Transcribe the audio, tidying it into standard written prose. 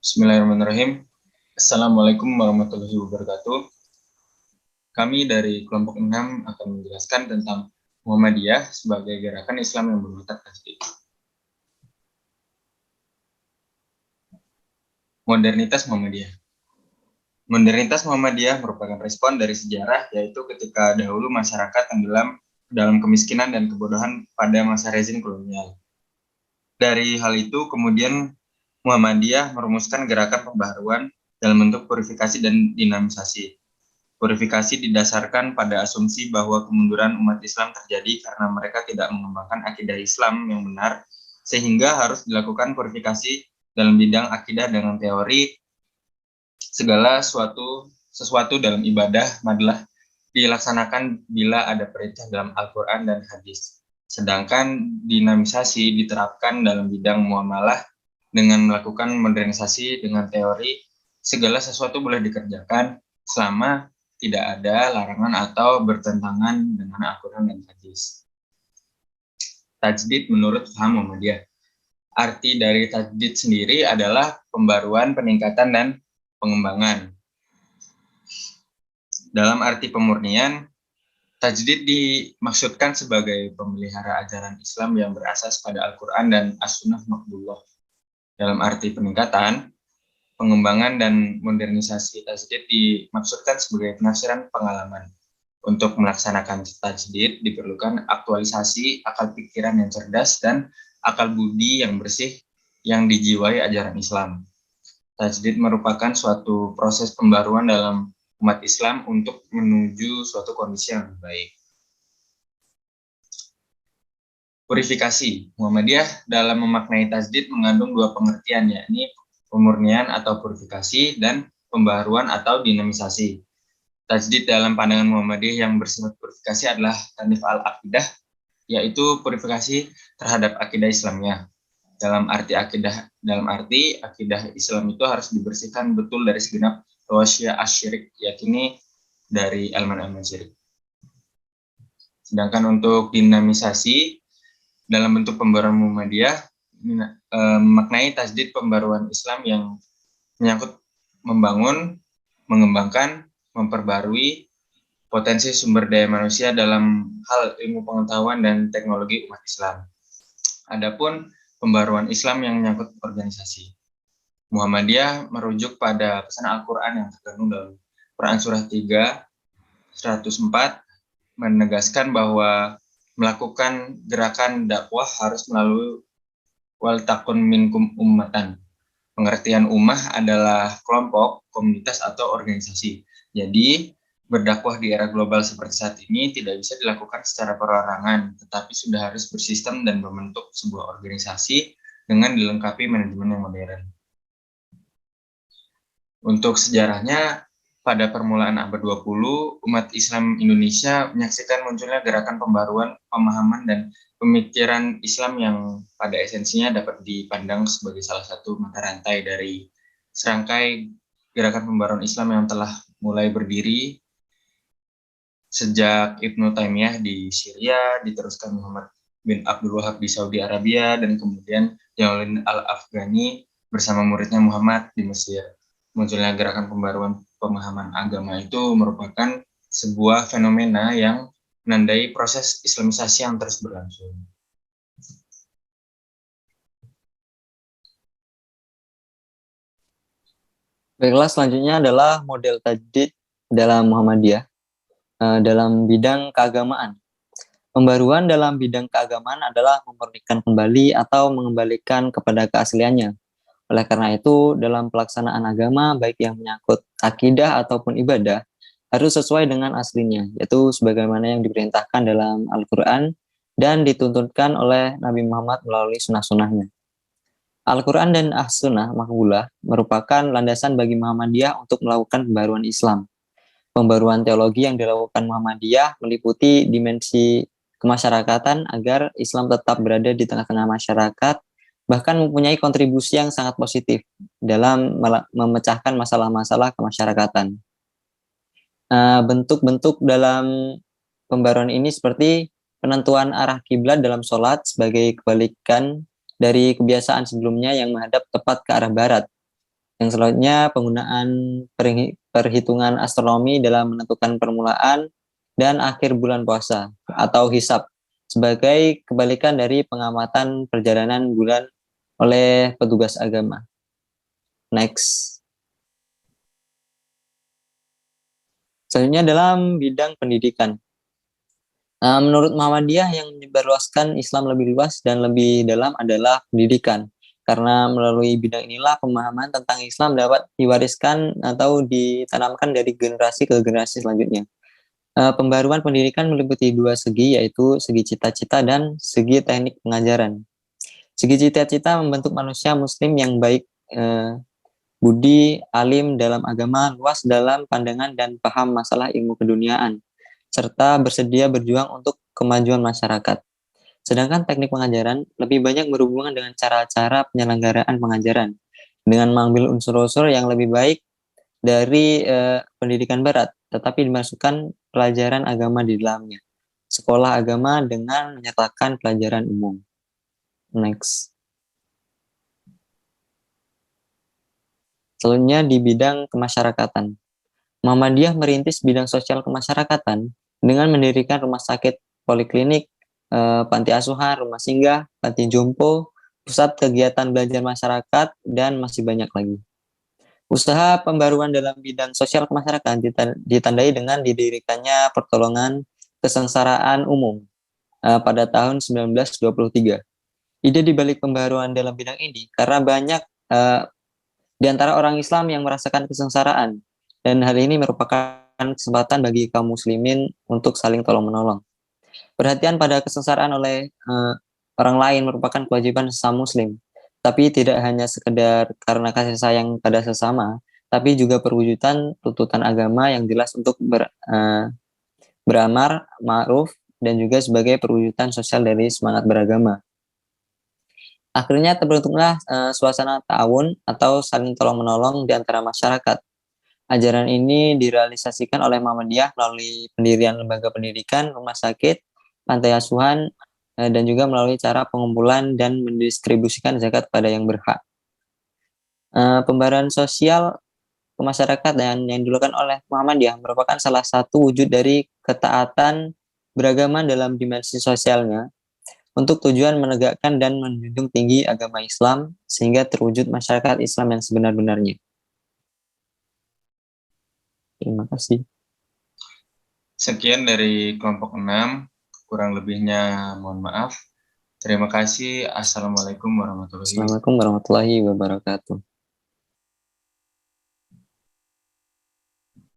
Bismillahirrahmanirrahim. Assalamualaikum warahmatullahi wabarakatuh. Kami dari kelompok 6 akan menjelaskan tentang Muhammadiyah sebagai gerakan Islam yang berwatak tajdid. Modernitas Muhammadiyah. Modernitas Muhammadiyah merupakan respon dari sejarah, yaitu ketika dahulu masyarakat tenggelam dalam kemiskinan dan kebodohan pada masa rezim kolonial. Dari hal itu, kemudian Muhammadiyah merumuskan gerakan pembaharuan dalam bentuk purifikasi dan dinamisasi. Purifikasi didasarkan pada asumsi bahwa kemunduran umat Islam terjadi karena mereka tidak mengembangkan akidah Islam yang benar, sehingga harus dilakukan purifikasi dalam bidang akidah dengan teori segala sesuatu dalam ibadah madlah dilaksanakan bila ada perintah dalam Al-Quran dan hadis. Sedangkan dinamisasi diterapkan dalam bidang muamalah dengan melakukan modernisasi dengan teori segala sesuatu boleh dikerjakan selama tidak ada larangan atau bertentangan dengan Al-Quran dan hadis. Tajdid menurut paham Muhammadiyah. Arti dari tajdid sendiri adalah pembaruan, peningkatan, dan pengembangan. Dalam arti pemurnian, tajdid dimaksudkan sebagai pemelihara ajaran Islam yang berasas pada Al-Quran dan As-Sunnah Maqbullah. Dalam arti peningkatan, pengembangan dan modernisasi tajdid dimaksudkan sebagai penafsiran pengalaman. Untuk melaksanakan tajdid diperlukan aktualisasi akal pikiran yang cerdas dan akal budi yang bersih yang dijiwai ajaran Islam. Tajdid merupakan suatu proses pembaruan dalam umat Islam untuk menuju suatu kondisi yang lebih baik. Purifikasi. Muhammadiyah dalam memaknai tajdid mengandung dua pengertian, yakni pemurnian atau purifikasi dan pembaruan atau dinamisasi. Tajdid dalam pandangan Muhammadiyah yang bersifat purifikasi adalah tanif al-aqidah, yaitu purifikasi terhadap akidah Islamnya. Dalam arti akidah Islam itu harus dibersihkan betul dari segenap rawasya asyirik, yakni dari elemen-elemen syirik. Sedangkan untuk dinamisasi dalam bentuk pembaruan Muhammadiyah memaknai tajdid pembaruan Islam yang menyangkut membangun, mengembangkan, memperbarui potensi sumber daya manusia dalam hal ilmu pengetahuan dan teknologi umat Islam. Adapun pembaruan Islam yang menyangkut organisasi. Muhammadiyah merujuk pada pesan Al-Quran yang terkandung dalam Quran Surah 3, 104, menegaskan bahwa melakukan gerakan dakwah harus melalui wal takun minkum ummatan. Pengertian ummah adalah kelompok, komunitas, atau organisasi. Jadi, berdakwah di era global seperti saat ini tidak bisa dilakukan secara perorangan, tetapi sudah harus bersistem dan membentuk sebuah organisasi dengan dilengkapi manajemen yang modern. Untuk sejarahnya, pada permulaan abad 20, umat Islam Indonesia menyaksikan munculnya gerakan pembaruan, pemahaman, dan pemikiran Islam yang pada esensinya dapat dipandang sebagai salah satu mata rantai dari serangkai gerakan pembaruan Islam yang telah mulai berdiri sejak Ibnu Taimiyah di Syria, diteruskan Muhammad bin Abdul Wahab di Saudi Arabia, dan kemudian Jalaluddin Al-Afghani bersama muridnya Muhammad di Mesir. Munculnya gerakan pembaruan pemahaman agama itu merupakan sebuah fenomena yang menandai proses Islamisasi yang terus berlangsung. Baiklah, selanjutnya adalah model tajdid dalam Muhammadiyah dalam bidang keagamaan. Pembaruan dalam bidang keagamaan adalah memurnikan kembali atau mengembalikan kepada keasliannya. Oleh karena itu, dalam pelaksanaan agama, baik yang menyangkut akidah ataupun ibadah, harus sesuai dengan aslinya, yaitu sebagaimana yang diperintahkan dalam Al-Quran dan dituntutkan oleh Nabi Muhammad melalui sunnah-sunnahnya. Al-Quran dan As-Sunnah Maqbulah merupakan landasan bagi Muhammadiyah untuk melakukan pembaruan Islam. Pembaruan teologi yang dilakukan Muhammadiyah meliputi dimensi kemasyarakatan agar Islam tetap berada di tengah-tengah masyarakat, bahkan mempunyai kontribusi yang sangat positif dalam memecahkan masalah-masalah kemasyarakatan. Bentuk-bentuk dalam pembaruan ini seperti penentuan arah kiblat dalam sholat sebagai kebalikan dari kebiasaan sebelumnya yang menghadap tepat ke arah barat. Yang selanjutnya penggunaan perhitungan astronomi dalam menentukan permulaan dan akhir bulan puasa atau hisab sebagai kebalikan dari pengamatan perjalanan bulan oleh petugas agama. Next. Selanjutnya dalam bidang pendidikan. Menurut Muhammadiyah yang menyebarluaskan Islam lebih luas dan lebih dalam adalah pendidikan. Karena melalui bidang inilah pemahaman tentang Islam dapat diwariskan atau ditanamkan dari generasi ke generasi selanjutnya. Pembaruan pendidikan meliputi dua segi, yaitu segi cita-cita dan segi teknik pengajaran. Segi cita-cita membentuk manusia muslim yang baik, budi, alim dalam agama, luas dalam pandangan dan paham masalah ilmu keduniaan, serta bersedia berjuang untuk kemajuan masyarakat. Sedangkan teknik pengajaran lebih banyak berhubungan dengan cara-cara penyelenggaraan pengajaran, dengan mengambil unsur-unsur yang lebih baik dari pendidikan barat, tetapi dimasukkan pelajaran agama di dalamnya. Sekolah agama dengan menyertakan pelajaran umum. Next. Selanjutnya di bidang kemasyarakatan. Muhammadiyah merintis bidang sosial kemasyarakatan dengan mendirikan rumah sakit, poliklinik, panti asuhan, rumah singgah, panti jompo, pusat kegiatan belajar masyarakat, dan masih banyak lagi. Usaha pembaruan dalam bidang sosial kemasyarakatan ditandai dengan didirikannya pertolongan kesengsaraan umum pada tahun 1923. Ide dibalik pembaruan dalam bidang ini karena banyak di antara orang Islam yang merasakan kesengsaraan, dan hal ini merupakan kesempatan bagi kaum muslimin untuk saling tolong-menolong. Perhatian pada kesengsaraan oleh orang lain merupakan kewajiban sesama muslim, tapi tidak hanya sekedar karena kasih sayang pada sesama, tapi juga perwujudan tuntutan agama yang jelas untuk beramar ma'ruf dan juga sebagai perwujudan sosial dari semangat beragama. Akhirnya terbentuklah suasana ta'awun atau saling tolong-menolong di antara masyarakat. Ajaran ini direalisasikan oleh Muhammadiyah melalui pendirian lembaga pendidikan, rumah sakit, pantai asuhan, dan juga melalui cara pengumpulan dan mendistribusikan zakat pada yang berhak. Pembaruan sosial ke masyarakat dan yang dilakukan oleh Muhammadiyah merupakan salah satu wujud dari ketaatan beragama dalam dimensi sosialnya untuk tujuan menegakkan dan menjunjung tinggi agama Islam sehingga terwujud masyarakat Islam yang sebenar-benarnya. Terima kasih. Sekian dari kelompok 6, kurang lebihnya mohon maaf. Terima kasih. Assalamualaikum warahmatullahi wabarakatuh. Assalamualaikum warahmatullahi wabarakatuh.